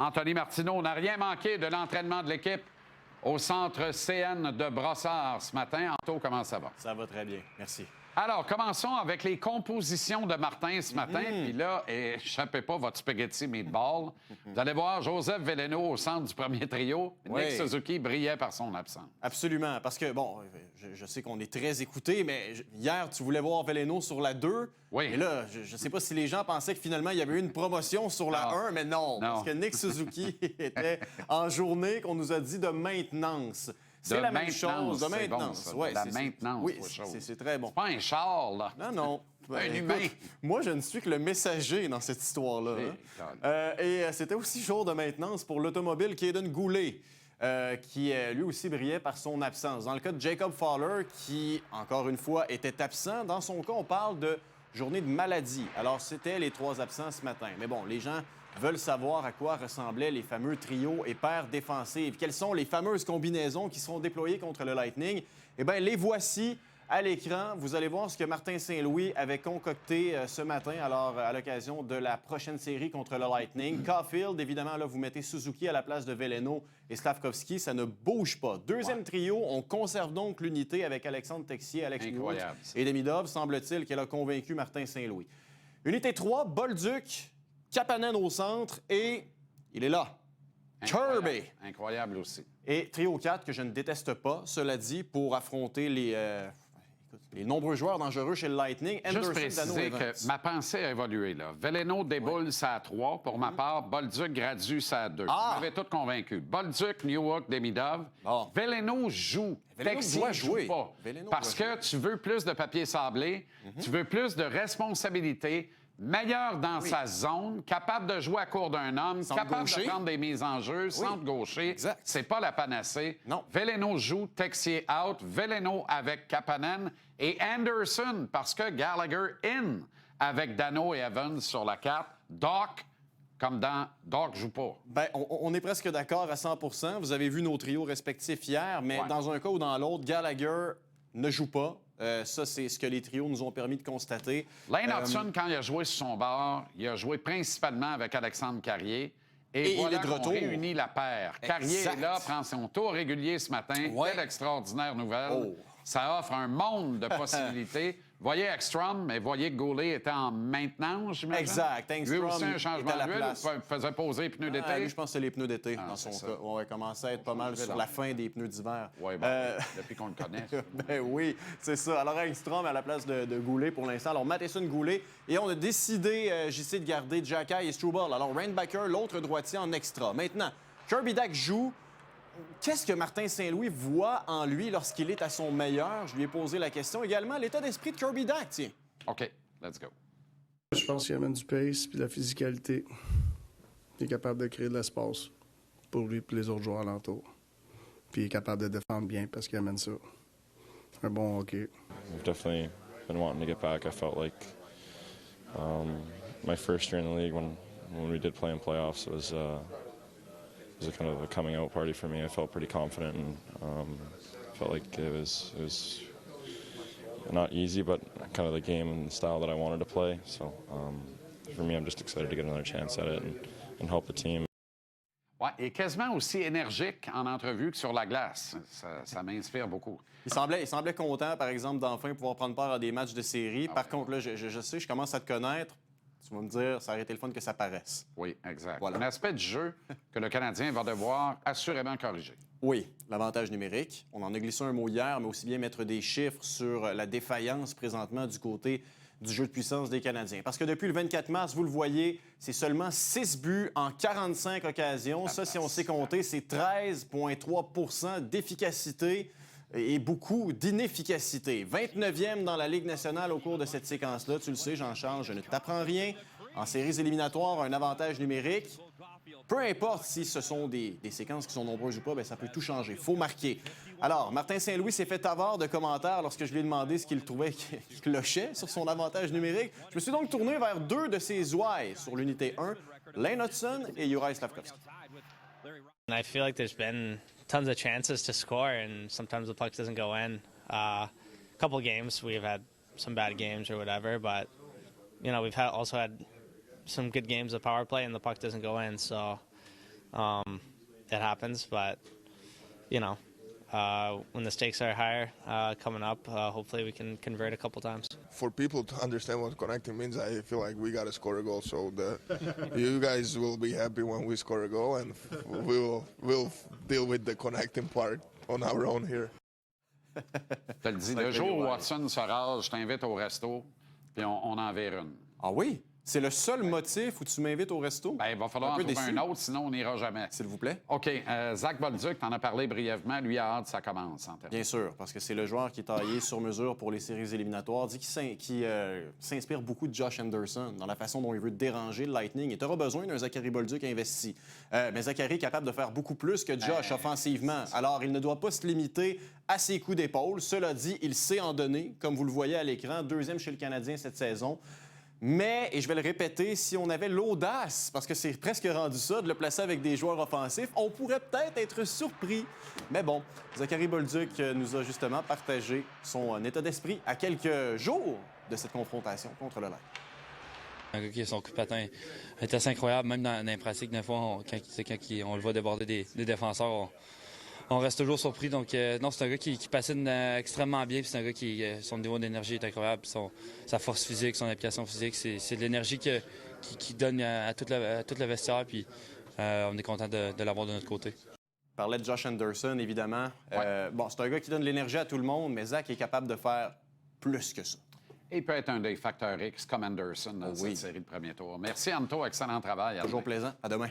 Anthony Martineau n'a rien manqué de l'entraînement de l'équipe au centre CN de Brossard ce matin. Anto, comment ça va? Ça va très bien, merci. Alors, commençons avec les compositions de Martin ce matin. Puis là, échappez pas votre spaghetti meatball. Vous allez voir Joseph Veleno au centre du premier trio. Oui. Nick Suzuki brillait par son absence. Absolument, parce que, bon, je sais qu'on est très écoutés, mais hier, tu voulais voir Veleno sur la 2. Oui. Et là, je ne sais pas si les gens pensaient que finalement, il y avait eu une promotion sur la 1, mais non, parce que Nick Suzuki était en journée qu'on nous a dit de maintenance. C'est la même chose, de maintenance. Bon, la maintenance. Oui, c'est très bon. C'est pas un char, là. Non. Un humain. Moi, je ne suis que le messager dans cette histoire-là. Et c'était aussi jour de maintenance pour l'automobile Caden Goulet, qui lui aussi brillait par son absence. Dans le cas de Jacob Fowler, qui, encore une fois, était absent, dans son cas, on parle de journée de maladie. Alors, c'était les 3 absents ce matin. Mais bon, les gens veulent savoir à quoi ressemblaient les fameux trios et paires défensives. Quelles sont les fameuses combinaisons qui seront déployées contre le Lightning? Eh bien, les voici à l'écran. Vous allez voir ce que Martin Saint-Louis avait concocté ce matin, alors à l'occasion de la prochaine série contre le Lightning. Caulfield, évidemment, là, vous mettez Suzuki à la place de Veleno et Slavkovski. Ça ne bouge pas. Deuxième trio, on conserve donc l'unité avec Alexandre Texier, Alex Newhook et Demidov. Semble-t-il qu'elle a convaincu Martin Saint-Louis. Unité 3, Bolduc, Kapanen au centre et il est là. Kirby. Incroyable aussi. Et trio 4 que je ne déteste pas, cela dit, pour affronter les nombreux joueurs dangereux chez le Lightning. Juste préciser que ma pensée a évolué, là. Veleno déboule, ça à 3. Pour ma part, Bolduc, Gradu, ça à 2. Vous m'avez tous convaincu. Bolduc, Newhook, Demidov. Bon. Veleno joue. Texier doit jouer. Pas. Parce que tu veux plus de papier sablé, tu veux plus de responsabilité, meilleur dans sa zone, capable de jouer à court d'un homme, capable de prendre des mises en jeu, centre gaucher. C'est pas la panacée. Non. Veleno joue, Texier out, Veleno avec Kapanen et Anderson parce que Gallagher in avec Dano et Evans sur la carte. Doc, comme dans Doc joue pas. Bien, on est presque d'accord à 100 %. Vous avez vu nos trios respectifs hier, mais dans un cas ou dans l'autre, Gallagher ne joue pas. Ça, c'est ce que les trios nous ont permis de constater. Lane Hudson, quand il a joué sur son bord, il a joué principalement avec Alexandre Carrier. Et voilà il est de retour. On réunit la paire. Carrier est là, prend son tour régulier ce matin. Quelle extraordinaire nouvelle. Ça offre un monde de possibilités. Voyez Ekstrom, mais voyez que Goulet était en maintenance, j'imagine. Exact. Lui aussi, un changement d'huile, faisait poser les pneus d'été. Lui, je pense que c'est les pneus d'été dans son cas. On va commencer à être pas mal sur la fin des pneus d'hiver. Oui, depuis qu'on le connaît. Ben oui, c'est ça. Alors, Ekstrom à la place de Goulet pour l'instant. Alors, Matheson, Goulet. Et on a décidé, JiC, de garder Jacky et Struble. Alors, Reinbacker, l'autre droitier en extra. Maintenant, Kirby Dach joue. Qu'est-ce que Martin Saint-Louis voit en lui lorsqu'il est à son meilleur? Je lui ai posé la question. Également, l'état d'esprit de Kirby Dach, tiens. OK, let's go. Je pense qu'il amène du pace puis de la physicalité. Il est capable de créer de l'espace pour lui et les autres joueurs alentours. Puis il est capable de défendre bien parce qu'il amène ça. Un bon hockey. I've definitely been wanting to get back. I felt like my first year in the league when we did play in playoffs was a kind of a coming out party for me. I felt pretty confident and felt like it was not easy, but kind of the game and the style that I wanted to play. So for me, I'm just excited to get another chance at it and help the team. Ouais, et quasiment aussi énergique en entrevue que sur la glace. Ça m'inspire beaucoup. Il semblait content, par exemple, d'enfin pouvoir prendre part à des matchs de série. Par contre, là, je sais, je commence à te connaître. Tu vas me dire, ça aurait été le fun que ça paraisse. Oui, exact. Voilà. Un aspect du jeu que le Canadien va devoir assurément corriger. Oui, l'avantage numérique. On en a glissé un mot hier, mais aussi bien mettre des chiffres sur la défaillance présentement du côté du jeu de puissance des Canadiens. Parce que depuis le 24 mars, vous le voyez, c'est seulement 6 buts en 45 occasions. Ça, si on sait compter, c'est 13,3 % d'efficacité et beaucoup d'inefficacité. 29e dans la Ligue nationale au cours de cette séquence-là. Tu le sais, Jean-Charles, je ne t'apprends rien. En séries éliminatoires, un avantage numérique. Peu importe si ce sont des séquences qui sont nombreuses ou pas, bien, ça peut tout changer. Il faut marquer. Alors, Martin Saint-Louis s'est fait avoir de commentaires lorsque je lui ai demandé ce qu'il trouvait qui clochait sur son avantage numérique. Je me suis donc tourné vers 2 de ses ouailles sur l'unité 1, Lane Hudson et Juraj Slavkovski. I feel like there's been tons of chances to score, and sometimes the puck doesn't go in. A couple games we've had some bad games or whatever, but you know we've also had some good games of power play, and the puck doesn't go in. So It happens, but you know, when the stakes are higher coming up, hopefully we can convert a couple times. For people to understand what connecting means, I feel like we got to score a goal. So you guys will be happy when we score a goal, and we'll deal with the connecting part on our own here. Je te le dis, le jour où Watson se rase, je t'invite au resto, puis on en verra une. Ah oui? C'est le seul motif où tu m'invites au resto? Bien, il va falloir en trouver un autre, sinon on n'ira jamais. S'il vous plaît. OK. Zach Bolduc, t'en as parlé brièvement. Lui a hâte que ça commence. Bien sûr, parce que c'est le joueur qui est taillé sur mesure pour les séries éliminatoires. Dit qu'il s'inspire beaucoup de Josh Anderson dans la façon dont il veut déranger le Lightning. Et tu auras besoin d'un Zachary Bolduc investi. Mais Zachary est capable de faire beaucoup plus que Josh offensivement. Alors, il ne doit pas se limiter à ses coups d'épaule. Cela dit, il sait en donner, comme vous le voyez à l'écran, 2e chez le Canadien cette saison. Mais, et je vais le répéter, si on avait l'audace, parce que c'est presque rendu ça, de le placer avec des joueurs offensifs, on pourrait peut-être être surpris. Mais bon, Zachary Bolduc nous a justement partagé son état d'esprit à quelques jours de cette confrontation contre le Lightning. Un gars qui a son coup de patin est assez incroyable, même dans les pratiques, des fois, quand on le voit déborder des défenseurs, on reste toujours surpris. Donc, non, c'est un gars qui patine extrêmement bien. C'est un gars qui, son niveau d'énergie est incroyable. Sa force physique, son application physique, c'est de l'énergie qu'il donne à toute la vestiaire. Puis, on est content de l'avoir de notre côté. Je parlais de Josh Anderson, évidemment. Bon, c'est un gars qui donne de l'énergie à tout le monde, mais Zach est capable de faire plus que ça. Et il peut être un des facteurs X comme Anderson dans cette série de premier tour. Merci, Anto. Excellent travail. Toujours plaisant. À demain.